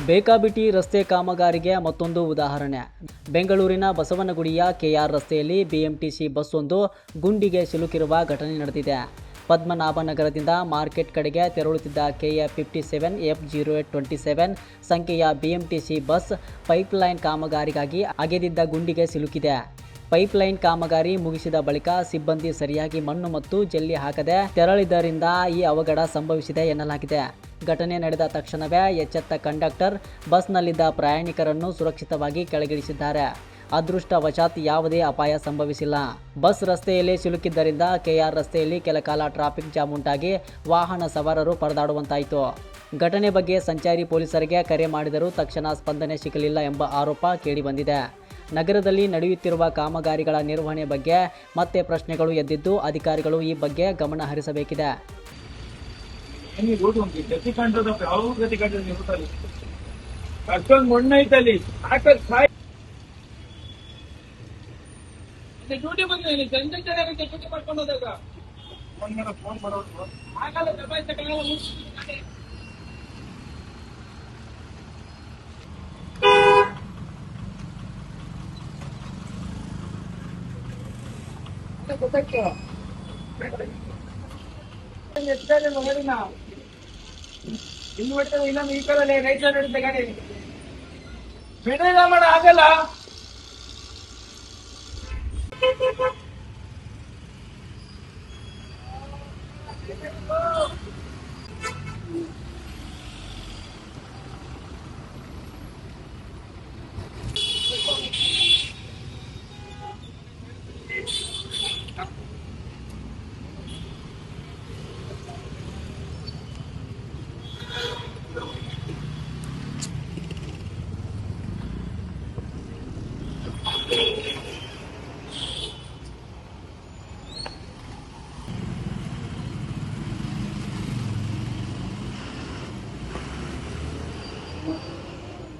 ಬೇಕಾಬಿಟಿ ರಸ್ತೆ ಕಾಮಗಾರಿಗೆ ಮತ್ತೊಂದು ಉದಾಹರಣೆ. ಬೆಂಗಳೂರಿನ ಬಸವನಗುಡಿಯ ಕೆಆರ್ ರಸ್ತೆಯಲ್ಲಿ ಬಿಎಂಟಿಸಿ ಬಸ್ ಒಂದು ಗುಂಡಿಗೆ ಸಿಲುಕಿರುವ ಘಟನೆ ನಡೆದಿದೆ. ಪದ್ಮನಾಭನಗರದಿಂದ ಮಾರ್ಕೆಟ್ ಕಡೆಗೆ ತೆರಳುತ್ತಿದ್ದ KA 57 F0827 ಸಂಖ್ಯೆಯ ಬಿಎಂಟಿಸಿ ಬಸ್ ಪೈಪ್ಲೈನ್ ಕಾಮಗಾರಿಗಾಗಿ ಅಗೆದಿದ್ದ ಗುಂಡಿಗೆ ಸಿಲುಕಿದೆ. ಪೈಪ್ಲೈನ್ ಕಾಮಗಾರಿ ಮುಗಿಸಿದ ಬಳಿಕ ಸಿಬ್ಬಂದಿ ಸರಿಯಾಗಿ ಮಣ್ಣು ಮತ್ತು ಜಲ್ಲಿ ಹಾಕದೆ ತೆರಳಿದ್ದರಿಂದ ಈ ಅವಘಡ ಸಂಭವಿಸಿದೆ ಎನ್ನಲಾಗಿದೆ. ಘಟನೆ ನಡೆದ ತಕ್ಷಣವೇ ಎಚ್ಚೆತ್ತ ಕಂಡಕ್ಟರ್ ಬಸ್ನಲ್ಲಿದ್ದ ಪ್ರಯಾಣಿಕರನ್ನು ಸುರಕ್ಷಿತವಾಗಿ ಕೆಳಗಿಳಿಸಿದ್ದಾರೆ. ಅದೃಷ್ಟವಶಾತ್ ಯಾವುದೇ ಅಪಾಯ ಸಂಭವಿಸಿಲ್ಲ. ಬಸ್ ರಸ್ತೆಯಲ್ಲಿ ಸಿಲುಕಿದ್ದರಿಂದ KR ರಸ್ತೆಯಲ್ಲಿ ಕೆಲಕಾಲ ಟ್ರಾಫಿಕ್ ಜಾಮ್ ಉಂಟಾಗಿ ವಾಹನ ಸವಾರರು ಪರದಾಡುವಂತಾಯಿತು. ಘಟನೆ ಬಗ್ಗೆ ಸಂಚಾರಿ ಪೊಲೀಸರಿಗೆ ಕರೆ ಮಾಡಿದರೂ ತಕ್ಷಣ ಸ್ಪಂದನೆ ಸಿಗಲಿಲ್ಲ ಎಂಬ ಆರೋಪ ಕೇಳಿಬಂದಿದೆ. ನಗರದಲ್ಲಿ ನಡೆಯುತ್ತಿರುವ ಕಾಮಗಾರಿಗಳ ನಿರ್ವಹಣೆ ಬಗ್ಗೆ ಮತ್ತೆ ಪ್ರಶ್ನೆಗಳು ಎದ್ದಿದ್ದು, ಅಧಿಕಾರಿಗಳು ಈ ಬಗ್ಗೆ ಗಮನ ಹರಿಸಬೇಕಿದೆ. ಇನ್ನೊಂದು ಈ ಕಡೆ ರೈಟ್ ಸೈಡ್ ಇರುತ್ತೆ ಗಾಡಿ ಬಿಡಲ್ಲ ಮಾಡ ಆಗಲ್ಲ.